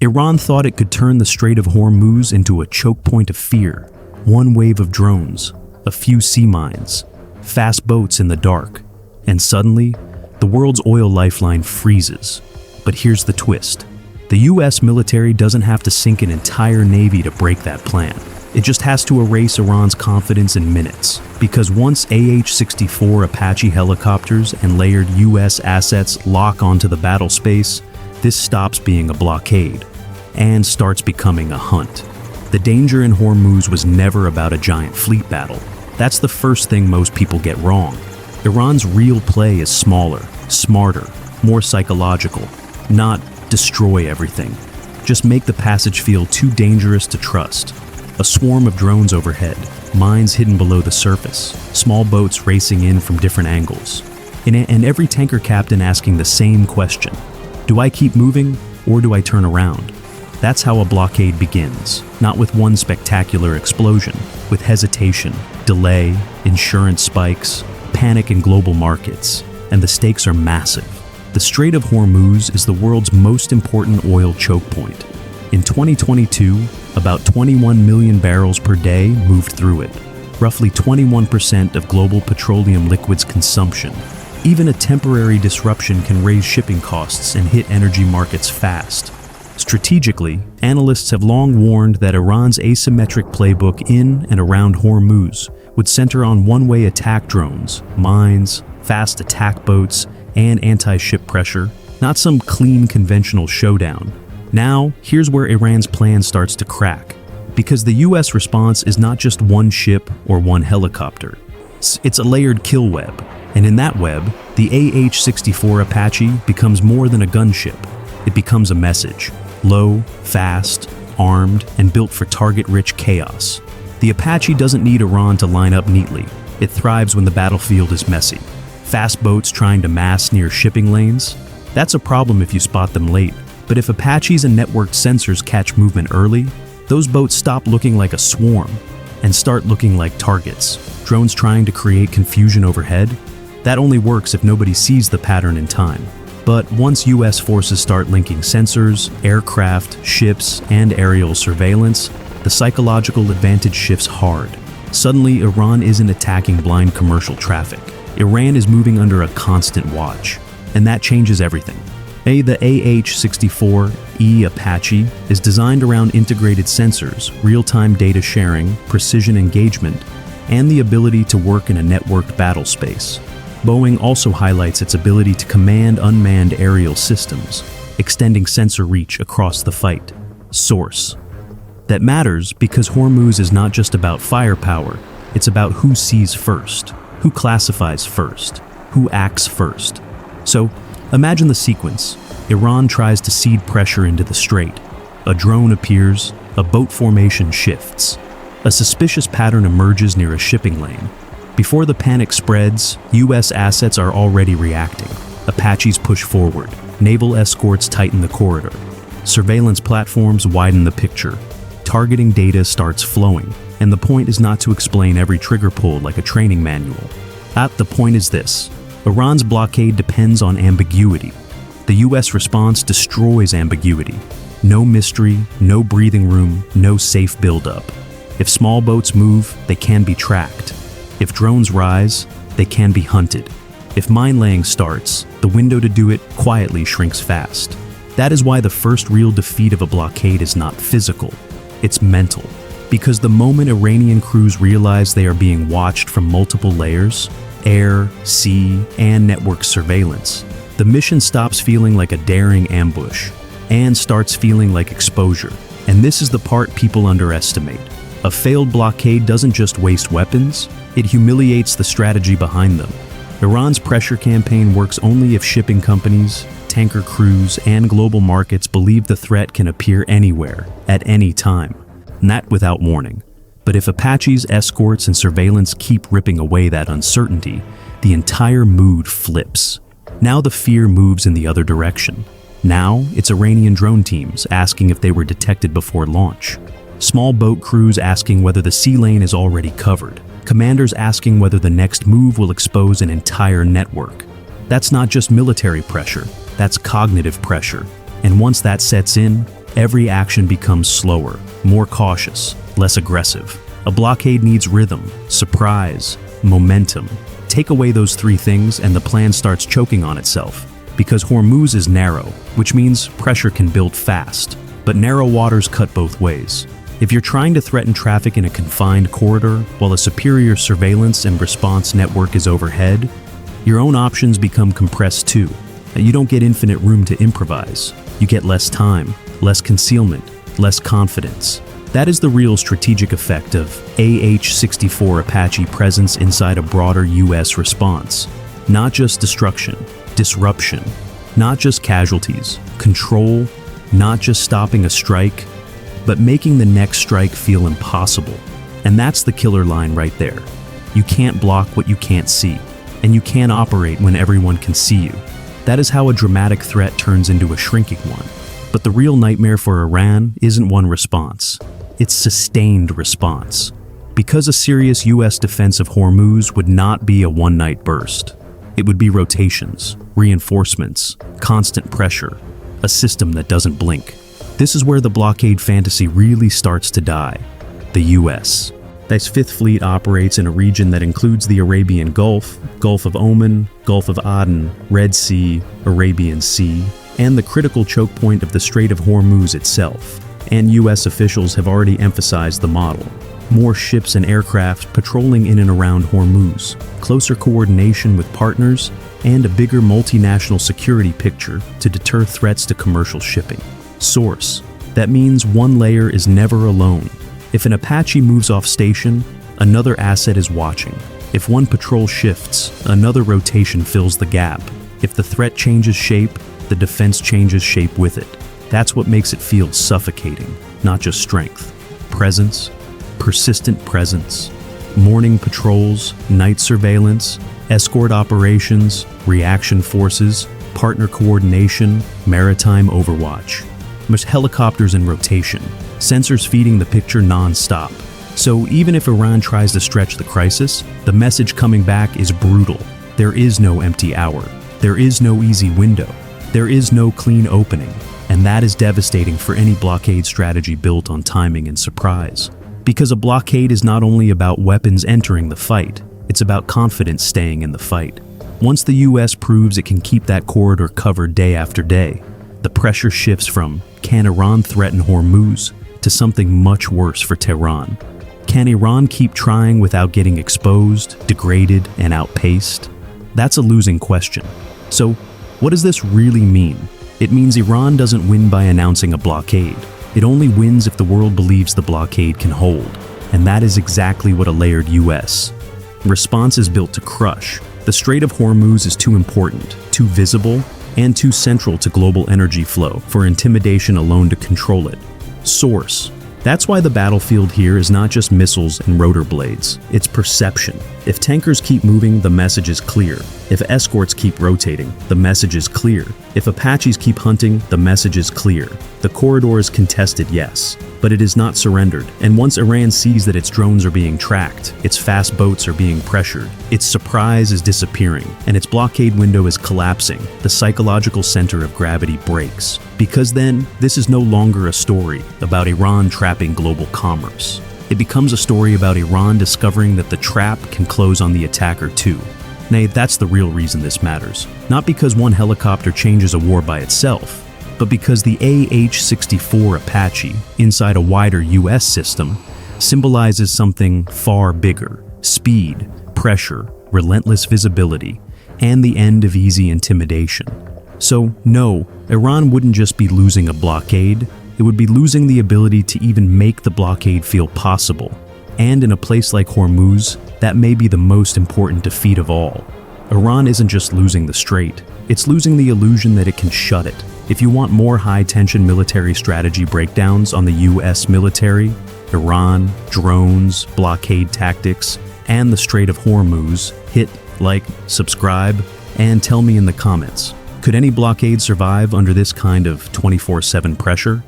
Iran thought it could turn the Strait of Hormuz into a choke point of fear. One wave of drones, a few sea mines, fast boats in the dark, and suddenly, the world's oil lifeline freezes. But here's the twist. The US military doesn't have to sink an entire navy to break that plan. It just has to erase Iran's confidence in minutes. Because once AH-64 Apache helicopters and layered US assets lock onto the battle space, this stops being a blockade and starts becoming a hunt. The danger in Hormuz was never about a giant fleet battle. That's the first thing most people get wrong. Iran's real play is smaller, smarter, more psychological. Not destroy everything. Just make the passage feel too dangerous to trust. A swarm of drones overhead, mines hidden below the surface, small boats racing in from different angles, and every tanker captain asking the same question. Do I keep moving, or do I turn around? That's how a blockade begins, not with one spectacular explosion, with hesitation, delay, insurance spikes, panic in global markets, and the stakes are massive. The Strait of Hormuz is the world's most important oil choke point. In 2022, about 21 million barrels per day moved through it, roughly 21% of global petroleum liquids consumption. Even a temporary disruption can raise shipping costs and hit energy markets fast. Strategically, analysts have long warned that Iran's asymmetric playbook in and around Hormuz would center on one-way attack drones, mines, fast attack boats, and anti-ship pressure, not some clean conventional showdown. Now, here's where Iran's plan starts to crack. Because the US response is not just one ship or one helicopter. It's a layered kill web. And in that web, the AH-64 Apache becomes more than a gunship. It becomes a message. Low, fast, armed, and built for target-rich chaos. The Apache doesn't need Iran to line up neatly. It thrives when the battlefield is messy. Fast boats trying to mass near shipping lanes? That's a problem if you spot them late. But if Apaches and networked sensors catch movement early, those boats stop looking like a swarm and start looking like targets. Drones trying to create confusion overhead? That only works if nobody sees the pattern in time. But once US forces start linking sensors, aircraft, ships, and aerial surveillance, the psychological advantage shifts hard. Suddenly, Iran isn't attacking blind commercial traffic. Iran is moving under a constant watch. And that changes everything. The AH-64 Apache is designed around integrated sensors, real-time data sharing, precision engagement, and the ability to work in a networked battle space. Boeing also highlights its ability to command unmanned aerial systems, extending sensor reach across the fight. Source. That matters because Hormuz is not just about firepower, it's about who sees first, who classifies first, who acts first. So, imagine the sequence. Iran tries to seed pressure into the strait. A drone appears, a boat formation shifts. A suspicious pattern emerges near a shipping lane. Before the panic spreads, US assets are already reacting. Apaches push forward. Naval escorts tighten the corridor. Surveillance platforms widen the picture. Targeting data starts flowing. And the point is not to explain every trigger pull like a training manual. The point is this. Iran's blockade depends on ambiguity. The US response destroys ambiguity. No mystery, no breathing room, no safe buildup. If small boats move, they can be tracked. If drones rise, they can be hunted. If mine laying starts, the window to do it quietly shrinks fast. That is why the first real defeat of a blockade is not physical, it's mental. Because the moment Iranian crews realize they are being watched from multiple layers, air, sea, and network surveillance, the mission stops feeling like a daring ambush and starts feeling like exposure. And this is the part people underestimate. A failed blockade doesn't just waste weapons, it humiliates the strategy behind them. Iran's pressure campaign works only if shipping companies, tanker crews, and global markets believe the threat can appear anywhere, at any time, and that without warning. But if Apaches, escorts, and surveillance keep ripping away that uncertainty, the entire mood flips. Now the fear moves in the other direction. Now it's Iranian drone teams asking if they were detected before launch. Small boat crews asking whether the sea lane is already covered. Commanders asking whether the next move will expose an entire network. That's not just military pressure, that's cognitive pressure. And once that sets in, every action becomes slower, more cautious, less aggressive. A blockade needs rhythm, surprise, momentum. Take away those three things and the plan starts choking on itself. Because Hormuz is narrow, which means pressure can build fast. But narrow waters cut both ways. If you're trying to threaten traffic in a confined corridor while a superior surveillance and response network is overhead, your own options become compressed too. You don't get infinite room to improvise. You get less time, less concealment, less confidence. That is the real strategic effect of AH-64 Apache presence inside a broader US response. Not just destruction, disruption. Not just casualties, control. Not just stopping a strike, but making the next strike feel impossible. And that's the killer line right there. You can't block what you can't see, and you can't operate when everyone can see you. That is how a dramatic threat turns into a shrinking one. But the real nightmare for Iran isn't one response. It's sustained response. Because a serious US defense of Hormuz would not be a one-night burst. It would be rotations, reinforcements, constant pressure, a system that doesn't blink. This is where the blockade fantasy really starts to die. The US. This Fifth Fleet operates in a region that includes the Arabian Gulf, Gulf of Oman, Gulf of Aden, Red Sea, Arabian Sea, and the critical choke point of the Strait of Hormuz itself. And US officials have already emphasized the model. More ships and aircraft patrolling in and around Hormuz, closer coordination with partners, and a bigger multinational security picture to deter threats to commercial shipping. Source. That means one layer is never alone. If an Apache moves off station, another asset is watching. If one patrol shifts, another rotation fills the gap. If the threat changes shape, the defense changes shape with it. That's what makes it feel suffocating, not just strength. Presence, persistent presence, morning patrols, night surveillance, escort operations, reaction forces, partner coordination, maritime overwatch. There's helicopters in rotation, sensors feeding the picture non-stop. So even if Iran tries to stretch the crisis, the message coming back is brutal. There is no empty hour. There is no easy window. There is no clean opening. And that is devastating for any blockade strategy built on timing and surprise. Because a blockade is not only about weapons entering the fight, it's about confidence staying in the fight. Once the US proves it can keep that corridor covered day after day, the pressure shifts from, can Iran threaten Hormuz, to something much worse for Tehran. Can Iran keep trying without getting exposed, degraded, and outpaced? That's a losing question. So, what does this really mean? It means Iran doesn't win by announcing a blockade. It only wins if the world believes the blockade can hold. And that is exactly what a layered US response is built to crush. The Strait of Hormuz is too important, too visible, and too central to global energy flow for intimidation alone to control it. Source. That's why the battlefield here is not just missiles and rotor blades, it's perception. If tankers keep moving, the message is clear. If escorts keep rotating, the message is clear. If Apaches keep hunting, the message is clear. The corridor is contested, yes, but it is not surrendered. And once Iran sees that its drones are being tracked, its fast boats are being pressured, its surprise is disappearing, and its blockade window is collapsing, the psychological center of gravity breaks. Because then, this is no longer a story about Iran trapping global commerce. It becomes a story about Iran discovering that the trap can close on the attacker too. Nay, that's the real reason this matters. Not because one helicopter changes a war by itself, but because the AH-64 Apache, inside a wider US system, symbolizes something far bigger: speed, pressure, relentless visibility, and the end of easy intimidation. So, no, Iran wouldn't just be losing a blockade, it would be losing the ability to even make the blockade feel possible. And in a place like Hormuz, that may be the most important defeat of all. Iran isn't just losing the strait, it's losing the illusion that it can shut it. If you want more high-tension military strategy breakdowns on the US military, Iran, drones, blockade tactics, and the Strait of Hormuz, hit like, subscribe, and tell me in the comments. Could any blockade survive under this kind of 24/7 pressure?